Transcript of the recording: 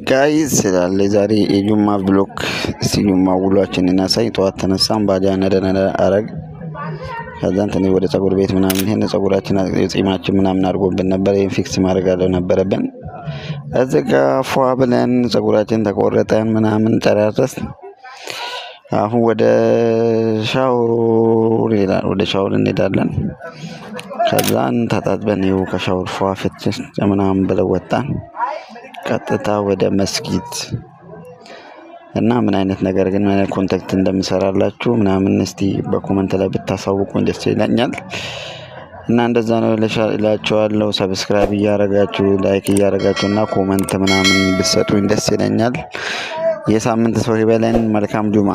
ጋይስ ስላለ ዛሬ የጁማ ብሎክ ሲጁማ ውሏችንን እናሳይ። ጠዋት ተነሳን ባጃ ነደነ አረግ ከዛን ተኔ ወደ ፀጉር ቤት ምናምን ይሄን ፀጉራችን ጺማችን ምናምን አድርጎብን ነበር። ይሄን ፊክስ ማድረግ ነበረብን። እዚህ ጋር ፏ ብለን ፀጉራችን ተቆረጠን ምናምን ጨራረስን። አሁን ወደ ሻወር እንሄዳለን። ከዛን ተጣጥበን ይኸው ከሻወር ፏ ፍትሽ ምናምን ብለን ወጣን። ቀጥታ ወደ መስጊድ እና ምን አይነት ነገር ግን ምን አይነት ኮንታክት እንደምሰራላችሁ ምናምን እስቲ በኮሜንት ላይ ብታሳውቁኝ ደስ ይለኛል። እና እንደዛ ነው እላችኋለሁ። ሰብስክራይብ እያደረጋችሁ ላይክ እያደረጋችሁና ኮሜንት ምናምን ብትሰጡኝ ደስ ይለኛል። የሳምንት ሰው ይበለን። መልካም ጁማ።